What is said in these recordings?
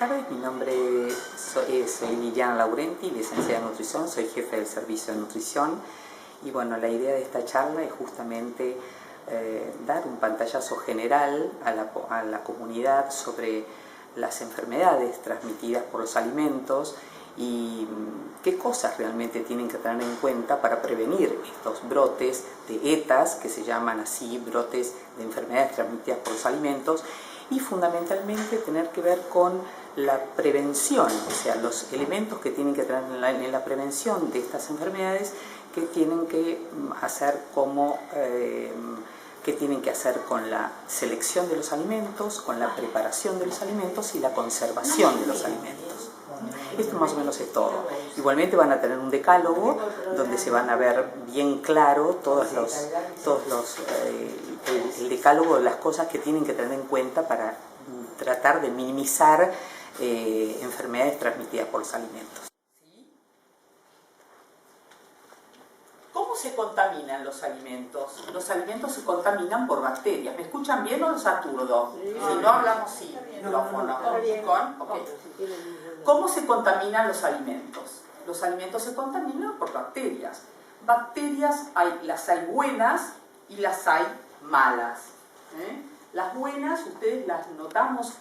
tardes, mi nombre soy Liliana Laurenti, licenciada en nutrición, soy jefe del servicio de nutrición y bueno, la idea de esta charla es justamente dar un pantallazo general a la comunidad sobre las enfermedades transmitidas por los alimentos y qué cosas realmente tienen que tener en cuenta para prevenir estos brotes de ETAs, que se llaman así, brotes de enfermedades transmitidas por los alimentos, y fundamentalmente tener que ver con la prevención, o sea, los elementos que tienen que tener en la prevención de estas enfermedades, que tienen que hacer qué tienen que hacer con la selección de los alimentos, con la preparación de los alimentos y la conservación de los alimentos. Esto más o menos es todo. Igualmente van a tener un decálogo donde se van a ver bien claro el decálogo de las cosas que tienen que tener en cuenta para tratar de minimizar enfermedades transmitidas por los alimentos. ¿Cómo se contaminan los alimentos? Los alimentos se contaminan por bacterias. ¿Me escuchan bien o los aturdo? Sí. Si no hablamos sin micrófono. ¿Cómo se contaminan los alimentos? Los alimentos se contaminan por bacterias. Bacterias las hay buenas y las hay malas. Las buenas, ustedes las notamos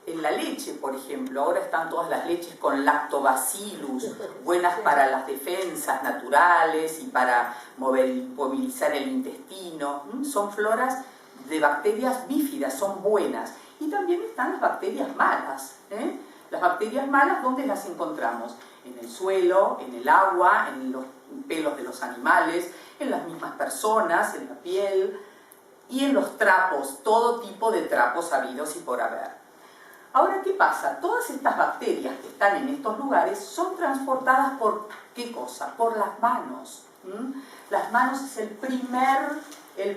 en la leche, por ejemplo. Ahora están todas las leches con lactobacillus, buenas para las defensas naturales y para movilizar el intestino. Son floras de bacterias bífidas, son buenas. Y también están las bacterias malas. Las bacterias malas, ¿dónde las encontramos? En el suelo, en el agua, en los pelos de los animales, en las mismas personas, en la piel y en los trapos, todo tipo de trapos habidos y por haber. Ahora, ¿qué pasa? Todas estas bacterias que están en estos lugares son transportadas por, ¿qué cosa? Por las manos. Las manos es el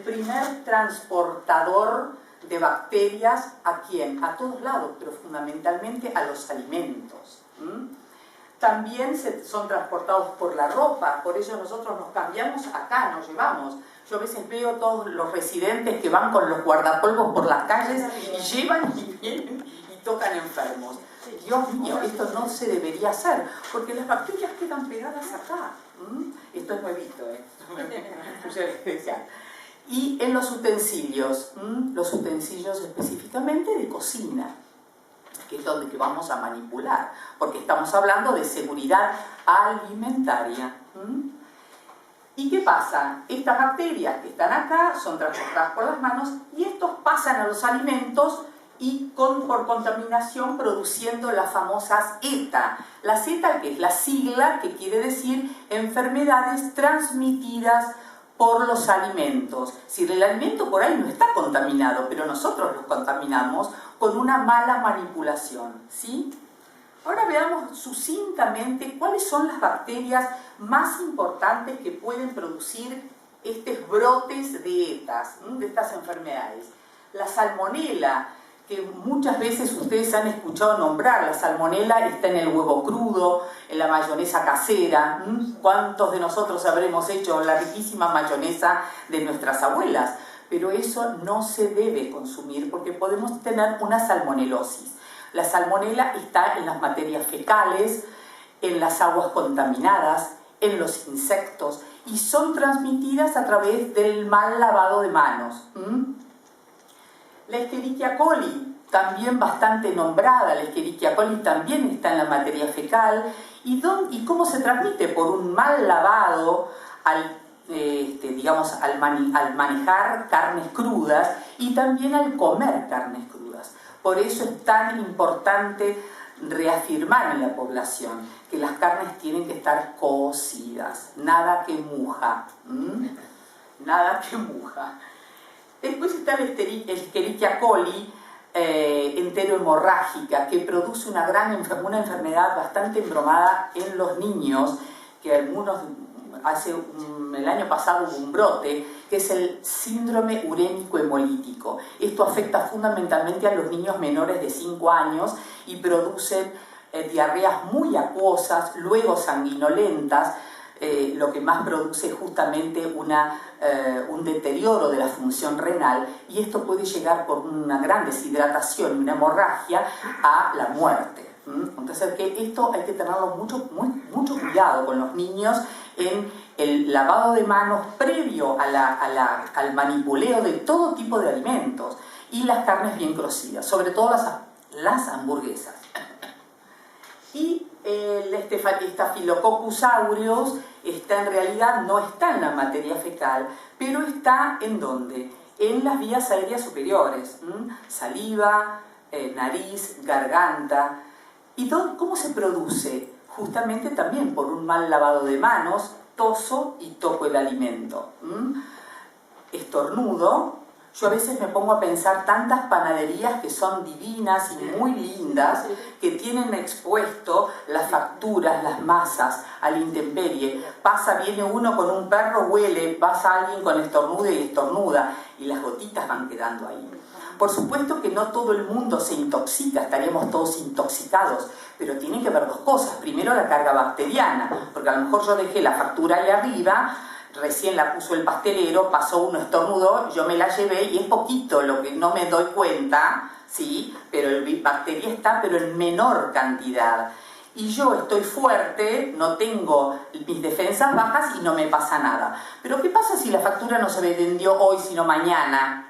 primer transportador de bacterias. ¿A quién? A todos lados, pero fundamentalmente a los alimentos. También son transportados por la ropa, por ello nosotros nos cambiamos acá, nos llevamos. Yo a veces veo todos los residentes que van con los guardapolvos por las calles y llevan y vienen y tocan enfermos. Dios mío, esto no se debería hacer, porque las bacterias quedan pegadas acá. Esto es nuevito, Y en los utensilios específicamente de cocina, que es donde vamos a manipular, porque estamos hablando de seguridad alimentaria. ¿Y qué pasa? Estas bacterias que están acá son transportadas por las manos y estos pasan a los alimentos y por contaminación produciendo las famosas ETA. Las ETA, que es la sigla que quiere decir enfermedades transmitidas por los alimentos. Si el alimento por ahí no está contaminado, pero nosotros lo contaminamos con una mala manipulación, ¿sí? Ahora veamos sucintamente cuáles son las bacterias más importantes que pueden producir estos brotes de ETAs, de estas enfermedades. La salmonela, que muchas veces ustedes han escuchado nombrar. La salmonela está en el huevo crudo, en la mayonesa casera. ¿Cuántos de nosotros habremos hecho la riquísima mayonesa de nuestras abuelas? Pero eso no se debe consumir porque podemos tener una salmonelosis. La salmonela está en las materias fecales, en las aguas contaminadas, en los insectos y son transmitidas a través del mal lavado de manos. La Escherichia coli, también bastante nombrada, la Escherichia coli también está en la materia fecal. ¿Y cómo se transmite? Por un mal lavado al manejar carnes crudas y también al comer carnes crudas. Por eso es tan importante reafirmar en la población que las carnes tienen que estar cocidas, nada que muja. Nada que muja. Después está la Escherichia coli enterohemorrágica, que produce una enfermedad bastante embromada en los niños, que el año pasado hubo un brote, que es el síndrome urémico hemolítico. Esto afecta fundamentalmente a los niños menores de 5 años y producen diarreas muy acuosas, luego sanguinolentas, lo que más produce justamente un deterioro de la función renal, y esto puede llegar por una gran deshidratación y una hemorragia a la muerte. Entonces, que esto hay que tenerlo mucho cuidado con los niños en el lavado de manos previo al manipuleo de todo tipo de alimentos y las carnes bien cocidas, sobre todo las hamburguesas. Y el Staphylococcus aureus en realidad no está en la materia fecal, pero está ¿en dónde? En las vías aéreas superiores, saliva, nariz, garganta. ¿Y cómo se produce? Justamente también por un mal lavado de manos, toso y toco el alimento. Estornudo. Yo a veces me pongo a pensar tantas panaderías que son divinas y muy lindas, que tienen expuesto las facturas, las masas a la intemperie. Viene uno con un perro, huele, pasa alguien con estornudo y estornuda, y las gotitas van quedando ahí. Por supuesto que no todo el mundo se intoxica, estaríamos todos intoxicados, pero tienen que ver dos cosas. Primero, la carga bacteriana, porque a lo mejor yo dejé la factura ahí arriba, recién la puso el pastelero, pasó uno, estornudó, yo me la llevé y es poquito lo que no me doy cuenta, ¿sí? Pero el bacteria está, pero en menor cantidad. Y yo estoy fuerte, no tengo mis defensas bajas y no me pasa nada. Pero ¿qué pasa si la factura no se vendió hoy, sino mañana?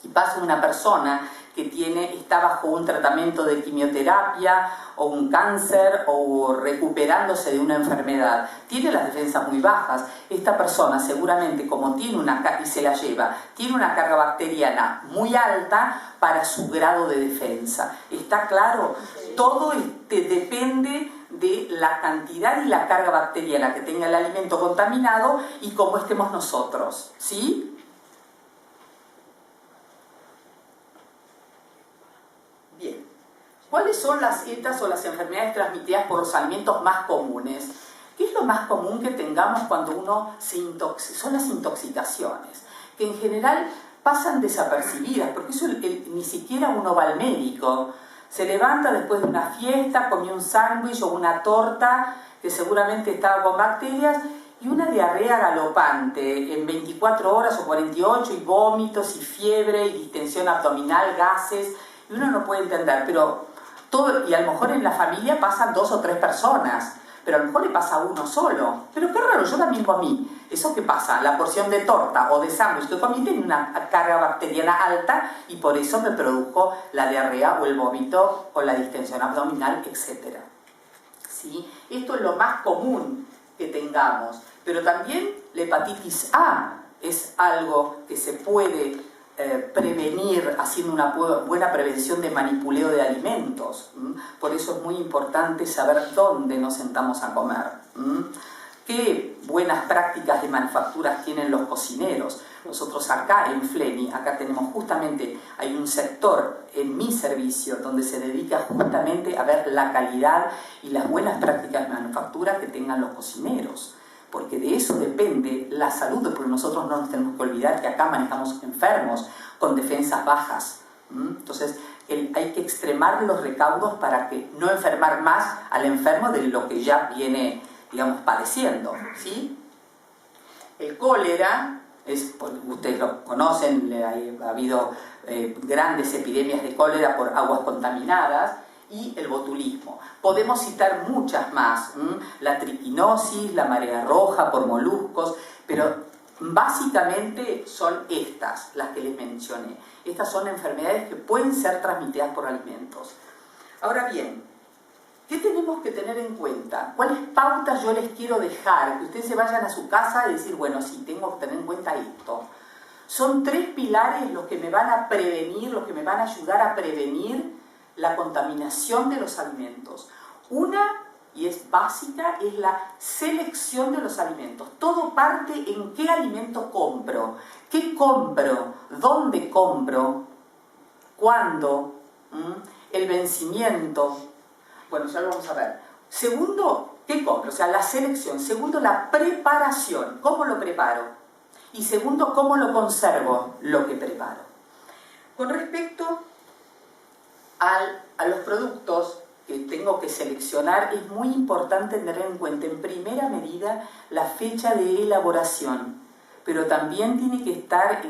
Y pasa una persona que está bajo un tratamiento de quimioterapia o un cáncer o recuperándose de una enfermedad, tiene las defensas muy bajas. Esta persona seguramente, como tiene y se la lleva, tiene una carga bacteriana muy alta para su grado de defensa. ¿Está claro? Todo depende de la cantidad y la carga bacteriana que tenga el alimento contaminado y cómo estemos nosotros, ¿sí? Bien, ¿cuáles son las ETAs o las enfermedades transmitidas por los alimentos más comunes? ¿Qué es lo más común que tengamos cuando uno se intoxica? Son las intoxicaciones, que en general pasan desapercibidas, porque eso ni siquiera uno va al médico. Se levanta después de una fiesta, comió un sándwich o una torta que seguramente estaba con bacterias, y una diarrea galopante en 24 horas o 48, y vómitos y fiebre y distensión abdominal, gases. Y uno no puede entender, pero y a lo mejor en la familia pasan 2 o 3 personas, pero a lo mejor le pasa a uno solo. Pero qué raro, yo también comí. ¿Eso qué pasa? La porción de torta o de sándwich que comí tiene una carga bacteriana alta y por eso me produjo la diarrea o el vómito o la distensión abdominal, etc. ¿Sí? Esto es lo más común que tengamos. Pero también la hepatitis A es algo que se puede prevenir haciendo una buena prevención de manipuleo de alimentos. Por eso es muy importante saber dónde nos sentamos a comer. Qué buenas prácticas de manufacturas tienen los cocineros. Nosotros acá en Fleni, acá tenemos justamente, hay un sector en mi servicio donde se dedica justamente a ver la calidad y las buenas prácticas de manufactura que tengan los cocineros. Porque de eso depende la salud, porque nosotros no nos tenemos que olvidar que acá manejamos enfermos con defensas bajas. Entonces hay que extremar los recaudos para que no enfermar más al enfermo de lo que ya viene, digamos, padeciendo, ¿sí? El cólera, ustedes lo conocen, ha habido grandes epidemias de cólera por aguas contaminadas, y el botulismo. Podemos citar muchas más, la triquinosis, la marea roja por moluscos, pero básicamente son estas las que les mencioné. Estas son enfermedades que pueden ser transmitidas por alimentos. Ahora bien, ¿qué tenemos que tener en cuenta? ¿Cuáles pautas yo les quiero dejar? Que ustedes se vayan a su casa y decir, bueno, sí, tengo que tener en cuenta esto. Son 3 pilares los que me van a prevenir, los que me van a ayudar a prevenir la contaminación de los alimentos. Una, y es básica, es la selección de los alimentos. Todo parte en qué alimento compro, qué compro, dónde compro, cuándo, el vencimiento. Bueno, ya lo vamos a ver. Segundo, ¿qué compro? O sea, la selección. Segundo, la preparación. ¿Cómo lo preparo? Y segundo, ¿cómo lo conservo lo que preparo? Con respecto a los productos que tengo que seleccionar, es muy importante tener en cuenta en primera medida la fecha de elaboración, pero también tiene que estar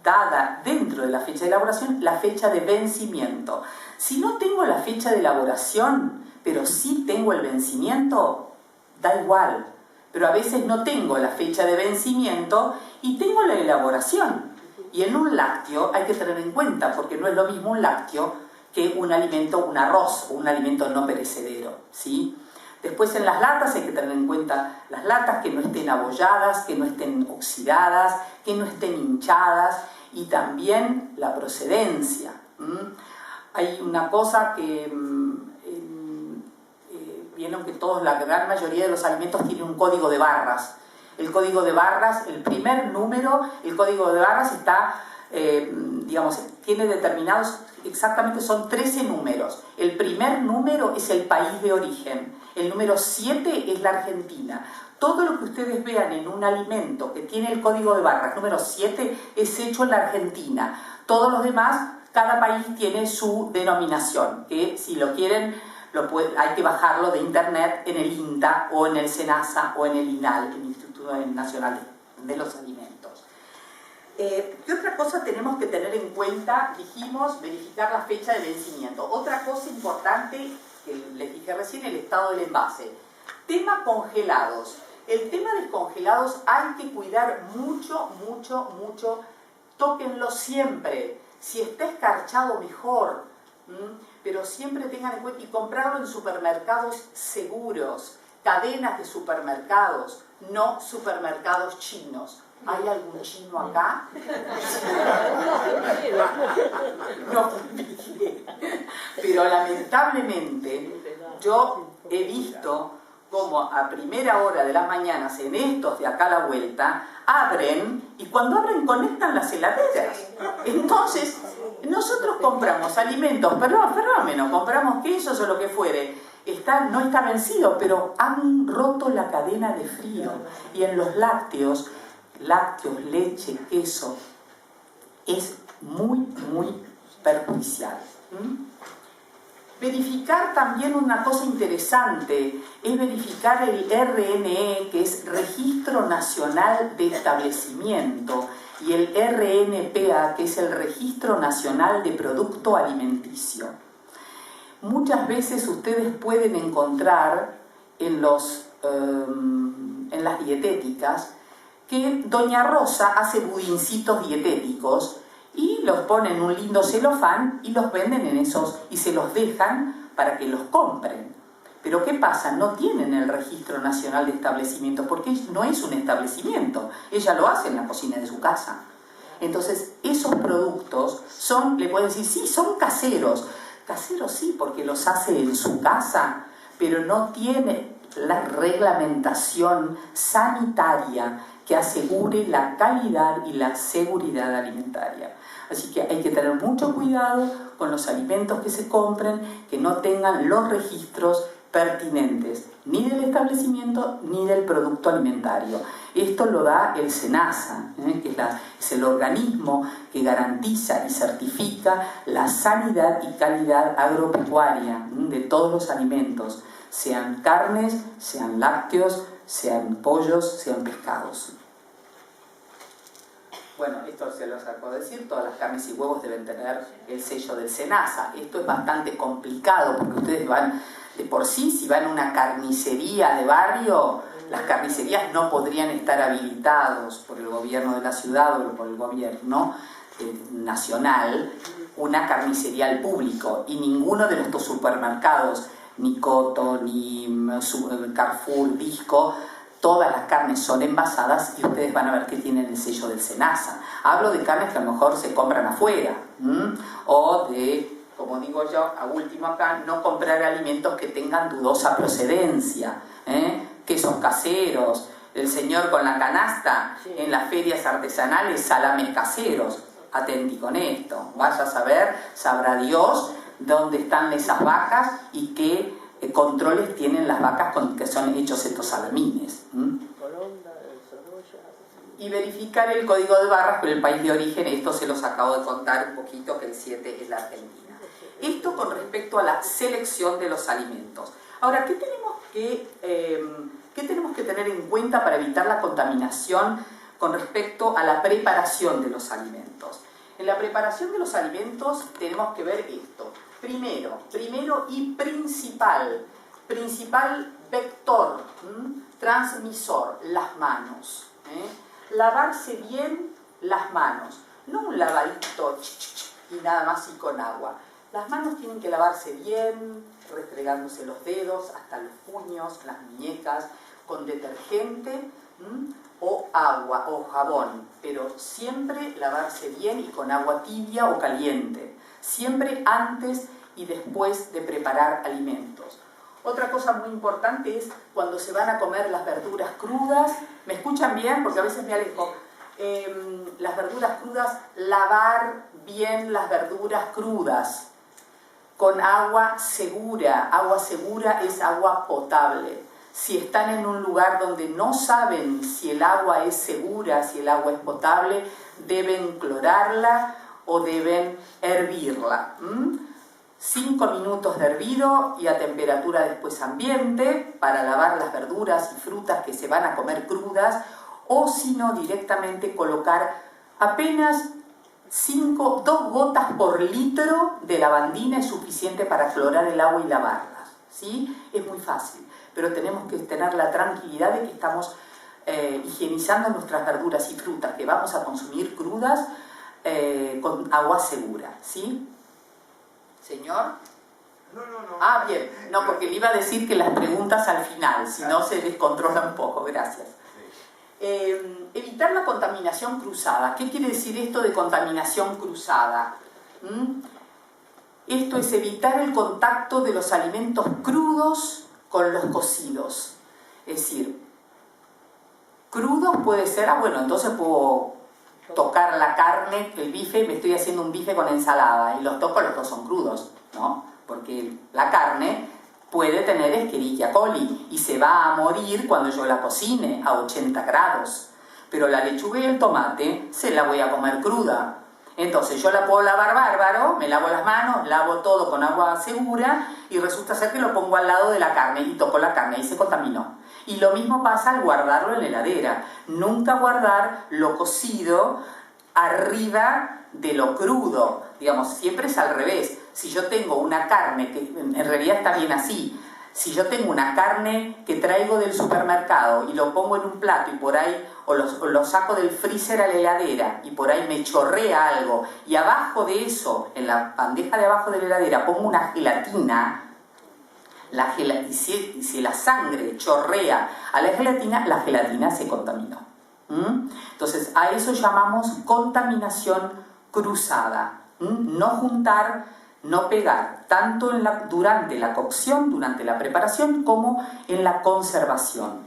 dada dentro de la fecha de elaboración la fecha de vencimiento. Si no tengo la fecha de elaboración, pero sí tengo el vencimiento, da igual. Pero a veces no tengo la fecha de vencimiento y tengo la elaboración. Y en un lácteo hay que tener en cuenta, porque no es lo mismo un lácteo que un alimento, un arroz o un alimento no perecedero, ¿sí? Después en las latas hay que tener en cuenta las latas que no estén abolladas, que no estén oxidadas, que no estén hinchadas, y también la procedencia. Hay una cosa que vieron que la gran mayoría de los alimentos tienen un código de barras. El código de barras, el primer número, el código de barras está, tiene determinados, exactamente son 13 números. El primer número es el país de origen, el número 7 es la Argentina. Todo lo que ustedes vean en un alimento que tiene el código de barras número 7 es hecho en la Argentina. Todos los demás, cada país tiene su denominación, que si lo quieren, hay que bajarlo de internet en el INTA o en el SENASA o en el INAL, el Instituto Nacional de los Alimentos. ¿Qué otra cosa tenemos que tener en cuenta? Dijimos verificar la fecha de vencimiento. Otra cosa importante que les dije recién, el estado del envase. Tema congelados. El tema de congelados hay que cuidar mucho, mucho, mucho. Tóquenlo siempre. Si está escarchado, mejor. Pero siempre tengan en cuenta y comprarlo en supermercados seguros, cadenas de supermercados, no supermercados chinos. ¿Hay algún chino acá? No, pero lamentablemente yo he visto como a primera hora de la mañana, en estos de acá a la vuelta, abren y cuando abren conectan las heladeras. Entonces, nosotros compramos alimentos, fenómeno, compramos quesos o lo que fuere, no está vencido, pero han roto la cadena de frío. Y en los lácteos, leche, queso, es muy, muy perjudicial. Verificar también una cosa interesante, es verificar el RNE, que es Registro Nacional de Establecimiento, y el RNPA, que es el Registro Nacional de Producto Alimenticio. Muchas veces ustedes pueden encontrar en las dietéticas que Doña Rosa hace budincitos dietéticos y los ponen en un lindo celofán y los venden en esos y se los dejan para que los compren. Pero ¿qué pasa? No tienen el Registro Nacional de Establecimientos porque no es un establecimiento. Ella lo hace en la cocina de su casa. Entonces, esos productos le pueden decir, sí, son caseros. Caseros sí, porque los hace en su casa, pero no tiene la reglamentación sanitaria que asegure la calidad y la seguridad alimentaria. Así que hay que tener mucho cuidado con los alimentos que se compren, que no tengan los registros pertinentes, ni del establecimiento ni del producto alimentario. Esto lo da el SENASA, que es el organismo que garantiza y certifica la sanidad y calidad agropecuaria de todos los alimentos, sean carnes, sean lácteos, sean pollos, sean pescados. Bueno, esto se los acabo de decir, todas las carnes y huevos deben tener el sello del SENASA. Esto es bastante complicado porque ustedes van, de por sí, si van a una carnicería de barrio, las carnicerías no podrían estar habilitados por el gobierno de la ciudad o por el gobierno nacional, una carnicería al público, y ninguno de estos supermercados, ni Coto, ni Carrefour, Disco, todas las carnes son envasadas y ustedes van a ver que tienen el sello del SENASA. Hablo de carnes que a lo mejor se compran afuera, o de, como digo yo, a último acá, no comprar alimentos que tengan dudosa procedencia, quesos caseros, el señor con la canasta en las ferias artesanales, salames caseros. Atenti con esto, vaya a saber, sabrá Dios dónde están esas vacas y qué controles tienen las vacas con que son hechos estos salamines. Y verificar el código de barras por el país de origen, esto se los acabo de contar un poquito, que el 7 es la Argentina. Esto con respecto a la selección de los alimentos. Ahora, ¿qué tenemos que tener en cuenta para evitar la contaminación con respecto a la preparación de los alimentos. En la preparación de los alimentos tenemos que ver esto. Primero y principal vector, transmisor, las manos. Lavarse bien las manos, no un lavadito y nada más y con agua. Las manos tienen que lavarse bien, restregándose los dedos hasta los puños, las muñecas, con detergente o agua o jabón, pero siempre lavarse bien y con agua tibia o caliente, siempre antes y después de preparar alimentos. Otra cosa muy importante es cuando se van a comer las verduras crudas. ¿Me escuchan bien? Porque a veces me alejo. Las verduras crudas, lavar bien las verduras crudas con agua segura. Agua segura es agua potable. Si están en un lugar donde no saben si el agua es segura, si el agua es potable, deben clorarla o deben hervirla. 5 minutos de hervido y a temperatura después ambiente para lavar las verduras y frutas que se van a comer crudas, o si no directamente colocar apenas 2 gotas por litro de lavandina es suficiente para clorar el agua y lavarlas, ¿sí? Es muy fácil, pero tenemos que tener la tranquilidad de que estamos higienizando nuestras verduras y frutas que vamos a consumir crudas con agua segura, ¿sí? ¿Señor? No. Ah, bien. No, porque le iba a decir que las preguntas al final, si no se descontrola un poco. Gracias. Evitar la contaminación cruzada. ¿Qué quiere decir esto de contaminación cruzada? Esto es evitar el contacto de los alimentos crudos con los cocidos. Es decir, crudos puede ser, bueno, entonces puedo tocar la carne, el bife, me estoy haciendo un bife con ensalada y los toco, los dos son crudos, ¿no? Porque la carne puede tener Escherichia coli y se va a morir cuando yo la cocine a 80 grados. Pero la lechuga y el tomate se la voy a comer cruda. Entonces yo la puedo lavar bárbaro, me lavo las manos, lavo todo con agua segura y resulta ser que lo pongo al lado de la carne y toco la carne y se contaminó. Y lo mismo pasa al guardarlo en la heladera. Nunca guardar lo cocido arriba de lo crudo. Digamos, siempre es al revés. Si yo tengo una carne, que en realidad está bien así, si yo tengo una carne que traigo del supermercado y lo pongo en un plato y por ahí, o lo saco del freezer a la heladera y por ahí me chorrea algo, y abajo de eso, en la bandeja de abajo de la heladera, pongo una gelatina, y si la sangre chorrea a la gelatina se contaminó. Entonces, a eso llamamos contaminación cruzada. No juntar, no pegar, tanto durante la cocción, durante la preparación, como en la conservación.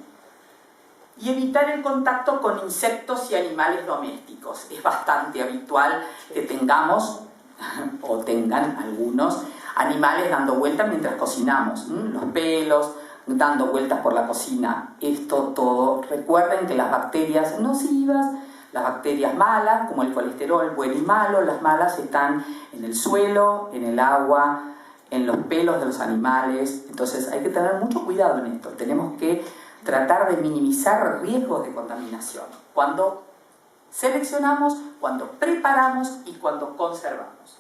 Y evitar el contacto con insectos y animales domésticos. Es bastante habitual que tengamos, o tengan algunos, animales dando vueltas mientras cocinamos. Los pelos dando vueltas por la cocina. Esto todo. Recuerden que las bacterias nocivas, las bacterias malas, como el colesterol bueno y malo, las malas están en el suelo, en el agua, en los pelos de los animales. Entonces hay que tener mucho cuidado en esto. Tenemos que tratar de minimizar riesgos de contaminación cuando seleccionamos, cuando preparamos y cuando conservamos.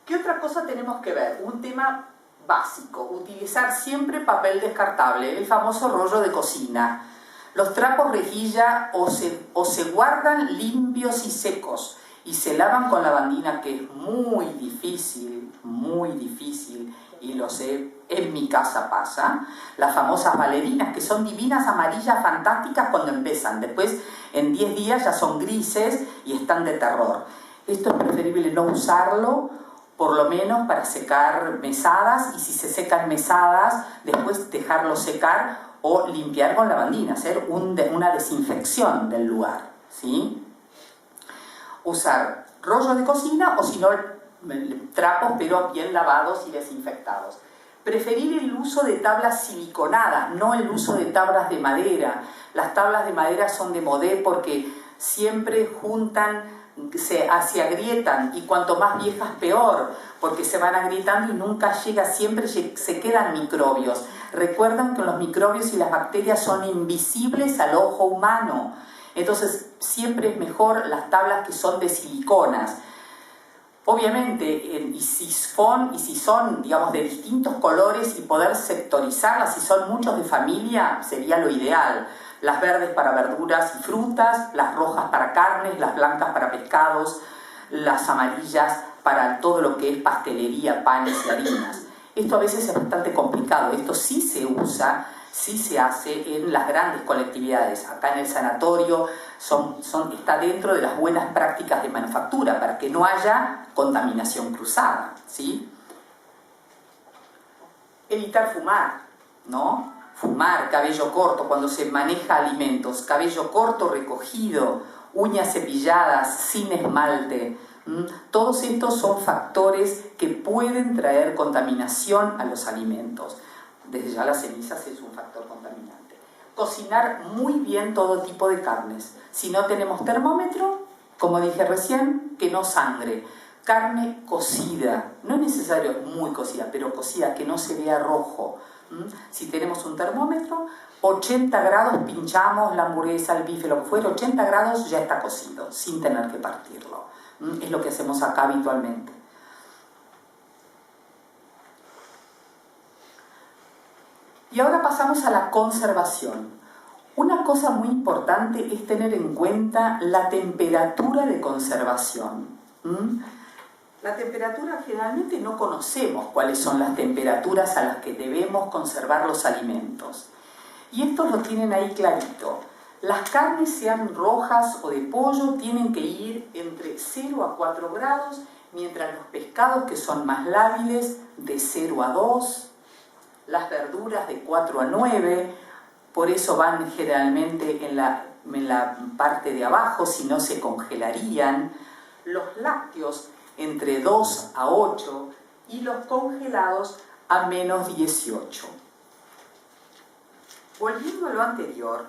¿Qué otra cosa tenemos que ver? Un tema básico, utilizar siempre papel descartable, el famoso rollo de cocina. Los trapos rejilla o se guardan limpios y secos y se lavan con lavandina, que es muy difícil, y lo sé, en mi casa pasa. Las famosas bailarinas, que son divinas, amarillas, fantásticas cuando empiezan, después en 10 días ya son grises y están de terror. Esto es preferible no usarlo, por lo menos para secar mesadas, y si se secan mesadas, después dejarlo secar o limpiar con lavandina, hacer una desinfección del lugar, ¿sí? Usar rollo de cocina o si no, trapos pero bien lavados y desinfectados. Preferir el uso de tablas siliconadas, no el uso de tablas de madera. Las tablas de madera son de modé porque siempre juntan se agrietan, y cuanto más viejas peor, porque se van agrietando y nunca llega, siempre se quedan microbios. Recuerden que los microbios y las bacterias son invisibles al ojo humano, entonces siempre es mejor las tablas que son de siliconas. Obviamente, y si son, digamos, de distintos colores y poder sectorizarlas, si son muchos de familia, sería lo ideal. Las verdes para verduras y frutas, las rojas para carnes, las blancas para pescados, las amarillas para todo lo que es pastelería, panes y harinas. Esto a veces es bastante complicado, esto sí se usa, sí se hace en las grandes colectividades. Acá en el sanatorio está dentro de las buenas prácticas de manufactura para que no haya contaminación cruzada, ¿sí? Evitar fumar, ¿no? Fumar, cabello corto, cuando se maneja alimentos, cabello corto recogido, uñas cepilladas, sin esmalte. Todos estos son factores que pueden traer contaminación a los alimentos. Desde ya las cenizas es un factor contaminante. Cocinar muy bien todo tipo de carnes. Si no tenemos termómetro, como dije recién, que no sangre. Carne cocida, no es necesario muy cocida, pero cocida, que no se vea rojo. Si tenemos un termómetro, 80 grados pinchamos la hamburguesa, el bife, lo que fuera, 80 grados ya está cocido, sin tener que partirlo. Es lo que hacemos acá habitualmente. Y ahora pasamos a la conservación. Una cosa muy importante es tener en cuenta la temperatura de conservación. La temperatura, generalmente no conocemos cuáles son las temperaturas a las que debemos conservar los alimentos. Y estos lo tienen ahí clarito. Las carnes, sean rojas o de pollo, tienen que ir entre 0 a 4 grados, mientras los pescados, que son más lábiles, de 0 a 2, las verduras de 4 a 9, por eso van generalmente en la parte de abajo, si no se congelarían, los lácteos entre 2 a 8 y los congelados a menos 18. Volviendo a lo anterior,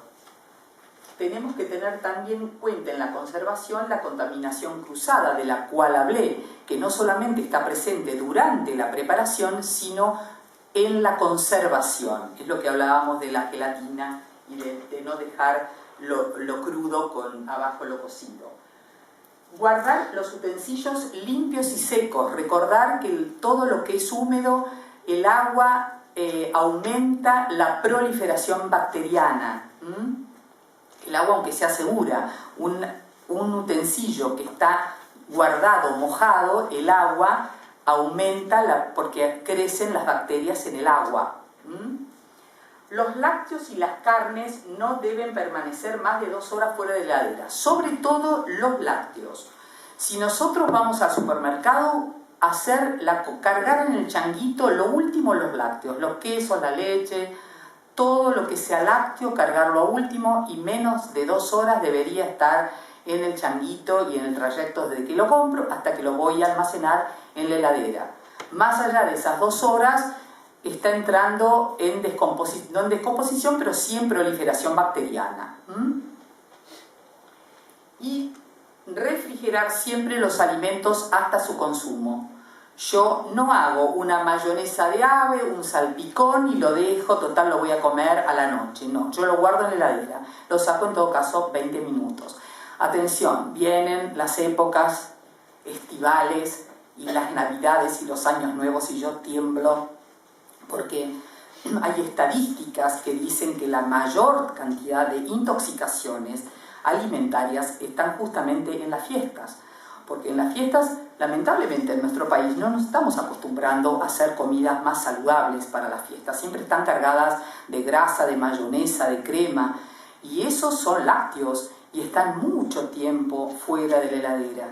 tenemos que tener también en cuenta en la conservación la contaminación cruzada de la cual hablé, que no solamente está presente durante la preparación, sino en la conservación. Es lo que hablábamos de la gelatina y de no dejar lo crudo con abajo lo cocido. Guardar los utensilios limpios y secos. Recordar que todo lo que es húmedo, el agua aumenta la proliferación bacteriana. El agua, aunque sea segura, un utensilio que está guardado, mojado, el agua aumenta porque crecen las bacterias en el agua. Los lácteos y las carnes no deben permanecer más de 2 horas fuera de la heladera, sobre todo los lácteos. Si nosotros vamos al supermercado, cargar en el changuito lo último los lácteos, los quesos, la leche, todo lo que sea lácteo, cargarlo a último, y menos de 2 horas debería estar en el changuito y en el trayecto desde que lo compro hasta que lo voy a almacenar en la heladera. Más allá de esas 2 horas, está entrando en descomposición, no en descomposición, pero sí en proliferación bacteriana. Y refrigerar siempre los alimentos hasta su consumo. Yo no hago una mayonesa de ave, un salpicón y lo dejo, total lo voy a comer a la noche. No, yo lo guardo en la heladera. Lo saco en todo caso 20 minutos. Atención, vienen las épocas estivales y las navidades y los años nuevos y yo tiemblo porque hay estadísticas que dicen que la mayor cantidad de intoxicaciones alimentarias están justamente en las fiestas. Porque en las fiestas, lamentablemente en nuestro país, no nos estamos acostumbrando a hacer comidas más saludables para las fiestas. Siempre están cargadas de grasa, de mayonesa, de crema. Y esos son lácteos y están mucho tiempo fuera de la heladera.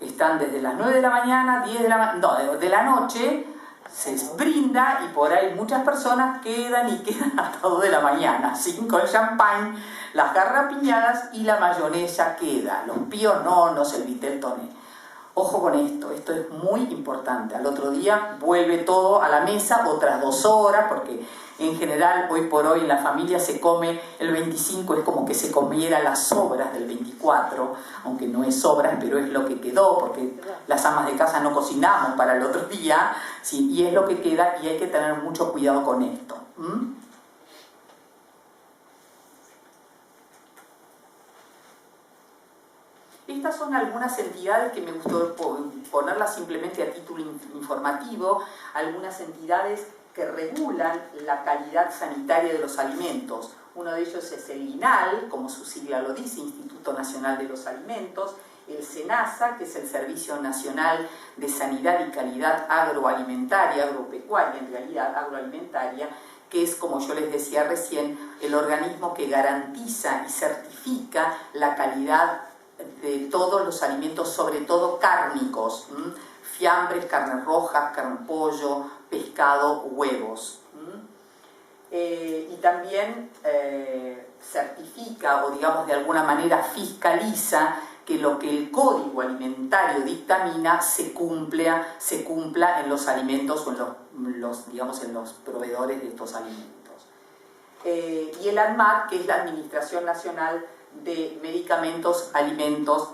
Están desde las 9 de la mañana, 10 de la noche, se brinda y por ahí muchas personas quedan hasta 2 de la mañana, con el champán, las garrapiñadas y la mayonesa queda. Los piononos, el vitel toné. Ojo con esto es muy importante. Al otro día vuelve todo a la mesa, otras 2 horas, porque En general, hoy por hoy en la familia se come el 25, es como que se comiera las sobras del 24, aunque no es sobras, pero es lo que quedó, porque las amas de casa no cocinamos para el otro día, ¿sí? Y es lo que queda y hay que tener mucho cuidado con esto. Estas son algunas entidades que me gustó ponerlas simplemente a título informativo, algunas entidades que regulan la calidad sanitaria de los alimentos. Uno de ellos es el INAL, como su sigla lo dice, Instituto Nacional de los Alimentos, el SENASA, que es el Servicio Nacional de Sanidad y Calidad Agroalimentaria, agropecuaria, en realidad agroalimentaria, que es, como yo les decía recién, el organismo que garantiza y certifica la calidad de todos los alimentos, sobre todo cárnicos, fiambres, carnes rojas, carne de pollo, pescado, huevos. Y también certifica o, digamos, de alguna manera fiscaliza que lo que el Código Alimentario dictamina se cumpla en los alimentos o en los proveedores de estos alimentos. Y el ANMAT, que es la Administración Nacional de Medicamentos, Alimentos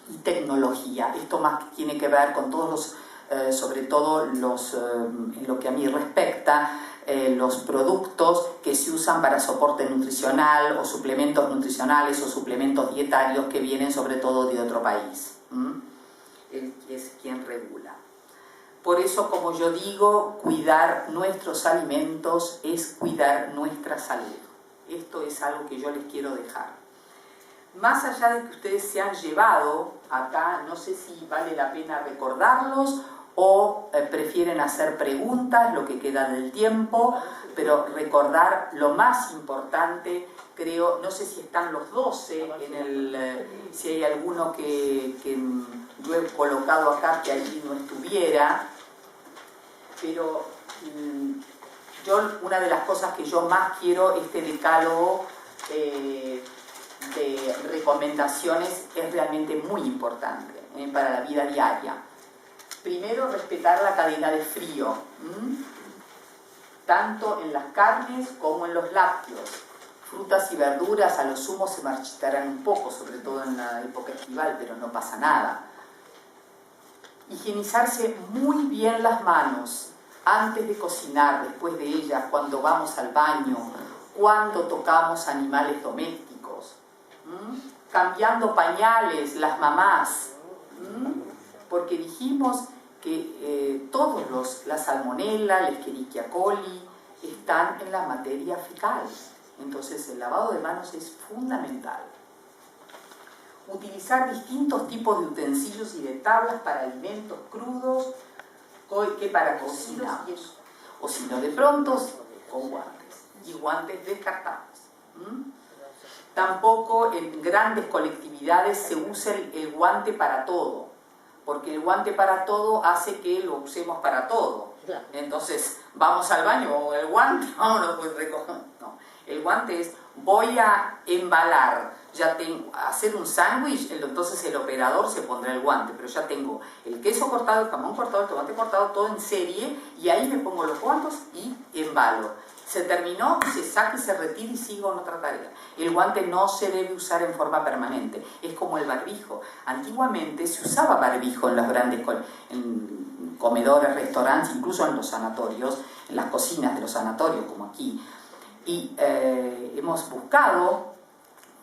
y Tecnología. Esto más tiene que ver con todos los, sobre todo los, en lo que a mí respecta, los productos que se usan para soporte nutricional o suplementos nutricionales o suplementos dietarios que vienen sobre todo de otro país. Él es quien regula. Por eso, como yo digo, cuidar nuestros alimentos es cuidar nuestra salud. Esto es algo que yo les quiero dejar. Más allá de que ustedes se han llevado acá, no sé si vale la pena recordarlos o prefieren hacer preguntas, lo que queda del tiempo, pero recordar lo más importante, creo, no sé si están los 12, si hay alguno que yo he colocado acá que allí no estuviera, pero una de las cosas que yo más quiero, este decálogo de recomendaciones, es realmente muy importante para la vida diaria. Primero, respetar la cadena de frío, tanto en las carnes como en los lácteos. Frutas y verduras a lo sumo se marchitarán un poco, sobre todo en la época estival, pero no pasa nada. Higienizarse muy bien las manos antes de cocinar, después de ellas, cuando vamos al baño, cuando tocamos animales domésticos, cambiando pañales las mamás, porque dijimos que la salmonella, la Escherichia coli, están en la materia fecal. Entonces el lavado de manos es fundamental. Utilizar distintos tipos de utensilios y de tablas para alimentos crudos que para cocinar, o si no, de pronto con guantes, y guantes descartables. Tampoco en grandes colectividades se use el guante para todo, porque el guante para todo hace que lo usemos para todo. Entonces, vamos al baño, el guante, vámonos, pues recoger. No, el guante es, voy a embalar, ya tengo, hacer un sándwich, entonces el operador se pondrá el guante, pero ya tengo el queso cortado, el jamón cortado, el tomate cortado, todo en serie, y ahí me pongo los guantes y embalo. Se terminó, se saca y se retira y sigo en otra tarea. El guante no se debe usar en forma permanente, es como el barbijo. Antiguamente se usaba barbijo en los grandes comedores, restaurantes, incluso en los sanatorios, en las cocinas de los sanatorios, como aquí. Y hemos buscado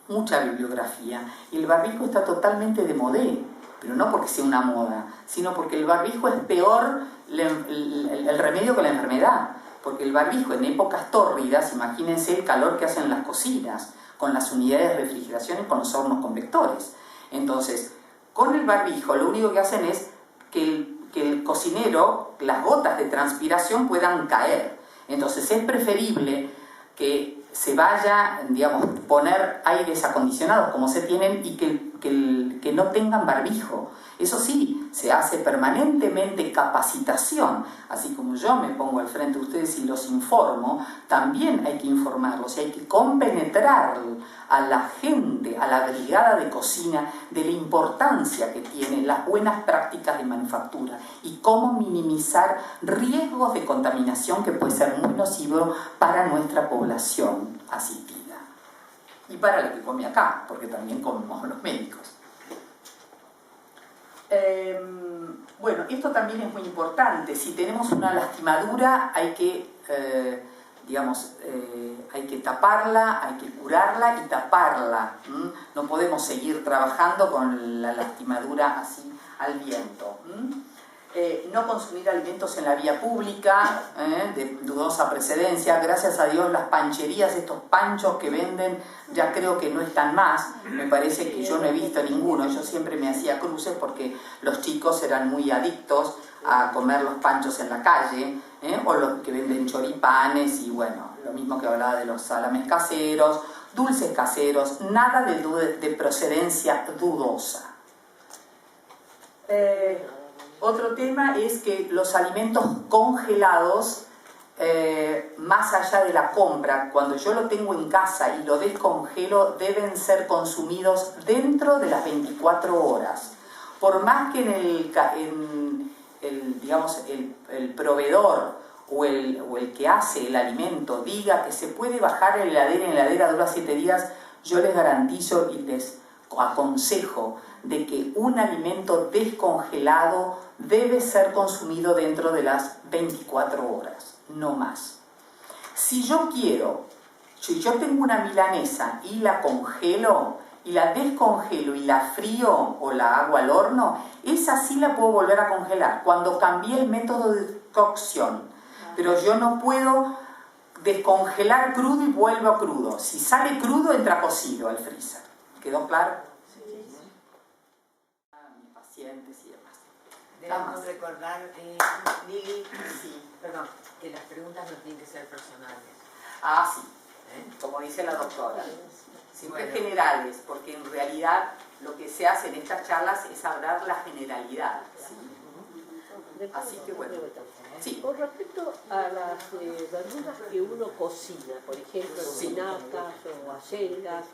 mucha bibliografía, y el barbijo está totalmente de modé, pero no porque sea una moda, sino porque el barbijo es peor el remedio que la enfermedad. Porque el barbijo en épocas tórridas, imagínense el calor que hacen las cocinas, con las unidades de refrigeración y con los hornos convectores. Entonces, con el barbijo lo único que hacen es que el cocinero, las gotas de transpiración puedan caer. Entonces es preferible que se vaya, digamos, poner aires acondicionados como se tienen y que que no tengan barbijo. Eso sí, se hace permanentemente capacitación. Así como yo me pongo al frente de ustedes y los informo, también hay que informarlos y hay que compenetrar a la gente, a la brigada de cocina, de la importancia que tienen las buenas prácticas de manufactura y cómo minimizar riesgos de contaminación que puede ser muy nocivo para nuestra población asistida. Y para lo que come acá, porque también comemos los médicos. Bueno, esto también es muy importante. Si tenemos una lastimadura, hay que, hay que taparla, hay que curarla y taparla. No podemos seguir trabajando con la lastimadura así al viento. No consumir alimentos en la vía pública, de dudosa precedencia. Gracias a Dios las pancherías, estos panchos que venden, ya creo que no están más. Me parece que yo no he visto ninguno. Yo siempre me hacía cruces porque los chicos eran muy adictos a comer los panchos en la calle, o los que venden choripanes y bueno, lo mismo que hablaba de los salames caseros, dulces caseros, nada de procedencia dudosa. Otro tema es que los alimentos congelados, más allá de la compra, cuando yo lo tengo en casa y lo descongelo, deben ser consumidos dentro de las 24 horas. Por más que el proveedor o el que hace el alimento diga que se puede bajar en la heladera dura 7 días, yo les garantizo y les aconsejo de que un alimento descongelado debe ser consumido dentro de las 24 horas, no más. Si yo tengo una milanesa y la congelo, y la descongelo y la frío o la hago al horno, esa sí la puedo volver a congelar cuando cambié el método de cocción. Pero yo no puedo descongelar crudo y vuelvo a crudo. Si sale crudo, entra cocido al freezer. ¿Quedó claro? Sí. Mis pacientes y demás. Debemos recordar, Lili, perdón, que las preguntas no tienen que ser personales. Ah, sí. Como dice la doctora. Siempre generales, porque en realidad lo que se hace en estas charlas es hablar la generalidad. ¿Sí? Así que bueno. Sí. Con respecto a las verduras que uno cocina, por ejemplo, espinacas o acelgas,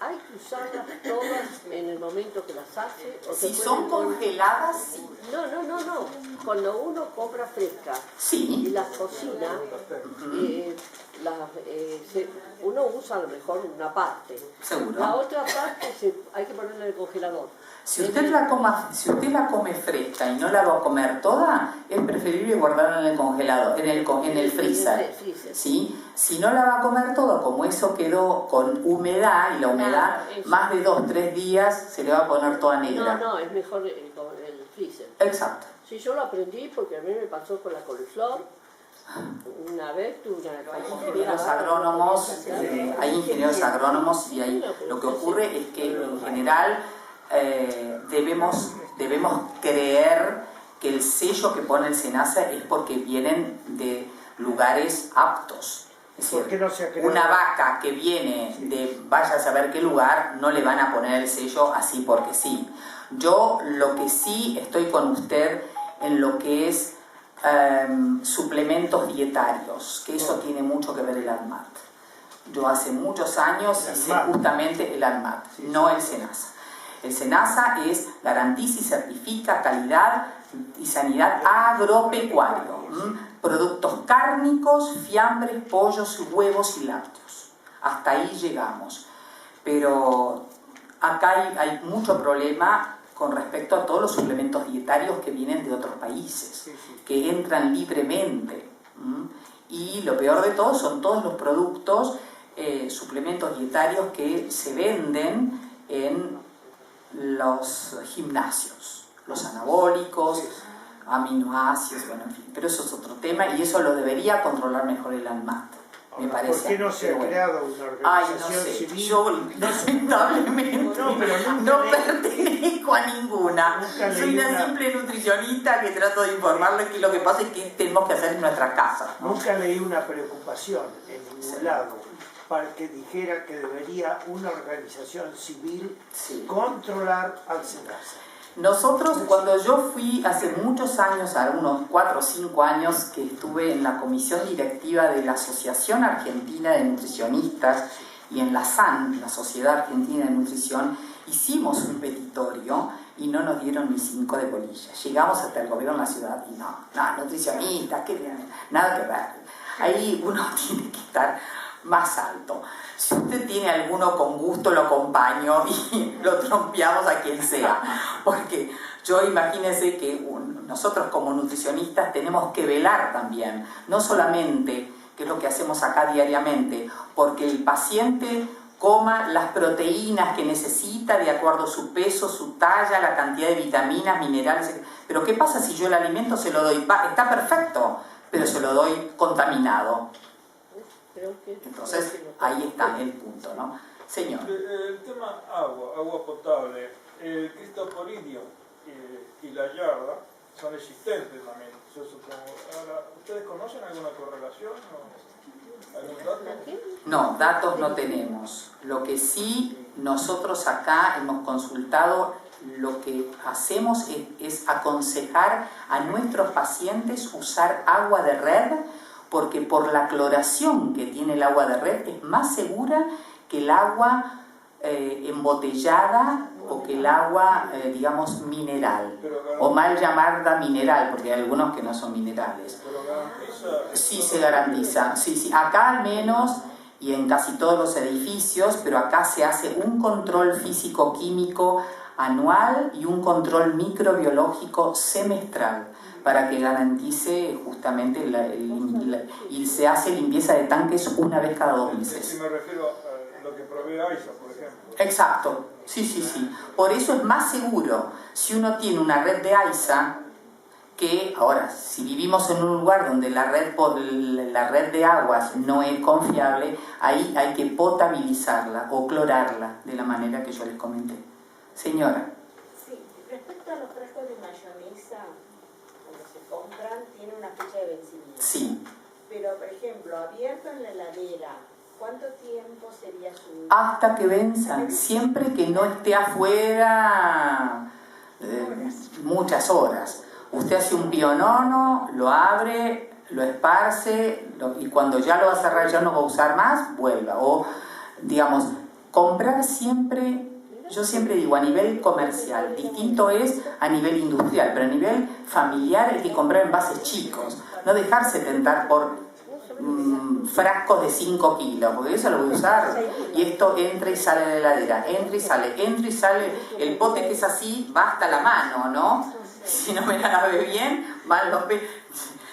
¿hay que usarlas todas en el momento que las hace? ¿O si son congeladas, sí. No. Cuando uno compra frescas sí. y las cocina, uno usa a lo mejor una parte. Seguro. La otra parte hay que ponerla en el congelador. Si usted la come fresca y no la va a comer toda, es preferible guardarla en el congelador, en el freezer. ¿Sí? Si no la va a comer toda, como eso quedó con humedad, y la humedad más de 2-3 días se le va a poner toda negra. No, es mejor el freezer. Exacto. Sí, yo lo aprendí porque a mí me pasó con la coliflor. Una vez tuve hay ingenieros agrónomos y lo que ocurre es que en general debemos creer que el sello que pone el SENASA es porque vienen de lugares aptos. Es decir, una vaca que viene de vaya a saber qué lugar, no le van a poner el sello así porque sí. Yo lo que sí estoy con usted en lo que es suplementos dietarios, que eso tiene mucho que ver el ANMAT. Yo hace muchos años hice justamente el ANMAT, no el SENASA. El SENASA garantiza y certifica calidad y sanidad agropecuario. Productos cárnicos, fiambres, pollos, huevos y lácteos. Hasta ahí llegamos. Pero acá hay mucho problema con respecto a todos los suplementos dietarios que vienen de otros países, que entran libremente. Y lo peor de todo son todos los productos, suplementos dietarios que se venden en los gimnasios, los anabólicos, aminoácidos, bueno, en fin, pero eso es otro tema y eso lo debería controlar mejor el ANMAT, me parece. ¿Por qué no se ha creado una organización civil? Yo lamentablemente no pertenezco a ninguna. Soy una simple nutricionista que trato de informarle que lo que pasa es que tenemos que hacer en nuestras casas, ¿no? Nunca leí una preocupación en ningún lado para que dijera que debería una organización civil Sí. controlar al SENASA. Nosotros, cuando yo fui hace muchos años, unos 4 o 5 años, que estuve en la comisión directiva de la Asociación Argentina de Nutricionistas y en la SAN, la Sociedad Argentina de Nutrición, hicimos un petitorio y no nos dieron ni 5 de bolilla. Llegamos hasta el gobierno de la ciudad y no, nutricionistas, nada que ver. Ahí uno tiene que estar más alto. Si usted tiene alguno con gusto, lo acompaño y lo trompeamos a quien sea. Porque yo imagínense que nosotros como nutricionistas tenemos que velar también, no solamente, que es lo que hacemos acá diariamente, porque el paciente coma las proteínas que necesita de acuerdo a su peso, su talla, la cantidad de vitaminas, minerales. Pero ¿qué pasa si yo el alimento se lo doy? Está perfecto, pero se lo doy contaminado. Entonces, ahí está el punto, ¿no? Señor. El tema agua potable, el cristoporidio y la yarda son existentes también, yo supongo. Ahora, ¿ustedes conocen alguna correlación o algún dato? No, datos no tenemos. Lo que sí nosotros acá hemos consultado, lo que hacemos es aconsejar a nuestros pacientes usar agua de red, porque por la cloración que tiene el agua de red es más segura que el agua embotellada o que el agua, digamos, mineral, o mal llamada mineral, porque hay algunos que no son minerales. ¿Pero garantiza? Sí, se garantiza. Sí. Acá al menos, y en casi todos los edificios, pero acá se hace un control físico-químico anual y un control microbiológico semestral, para que garantice justamente y se hace limpieza de tanques una vez cada 2 meses. Si me refiero a lo que provee AISA, por ejemplo. Exacto, sí. Por eso es más seguro si uno tiene una red de AISA que, ahora, si vivimos en un lugar donde la red de aguas no es confiable, ahí hay que potabilizarla o clorarla de la manera que yo les comenté. Señora. Sí, respecto a los frascos de mayonesa, cuando se compran, tiene una fecha de vencimiento. Sí. Pero, por ejemplo, abierto en la heladera, ¿cuánto tiempo sería su...? Hasta que venzan, siempre que no esté afuera muchas horas. Usted hace un pionono, lo abre, lo esparce y cuando ya lo va a cerrar, ya no va a usar más, vuelva. O, digamos, comprar siempre, yo siempre digo, a nivel comercial, distinto es a nivel industrial, pero a nivel familiar hay que comprar envases chicos, no dejarse tentar por frascos de 5 kilos, porque eso lo voy a usar y esto entra y sale de la heladera, entra y sale, el pote que es así va hasta la mano, ¿no? Si no me la lave bien, mal los pelos.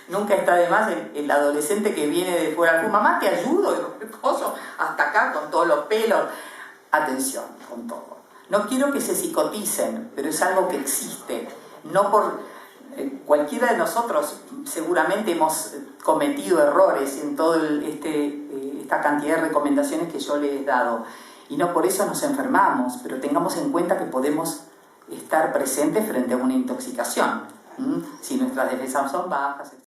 Nunca está de más el adolescente que viene de fuera, mamá te ayudo, hasta acá con todos los pelos. Atención con todo, no quiero que se psicoticen, pero es algo que existe, no por... cualquiera de nosotros seguramente hemos cometido errores en toda esta cantidad de recomendaciones que yo les he dado y no por eso nos enfermamos, pero tengamos en cuenta que podemos estar presentes frente a una intoxicación si nuestras defensas son bajas.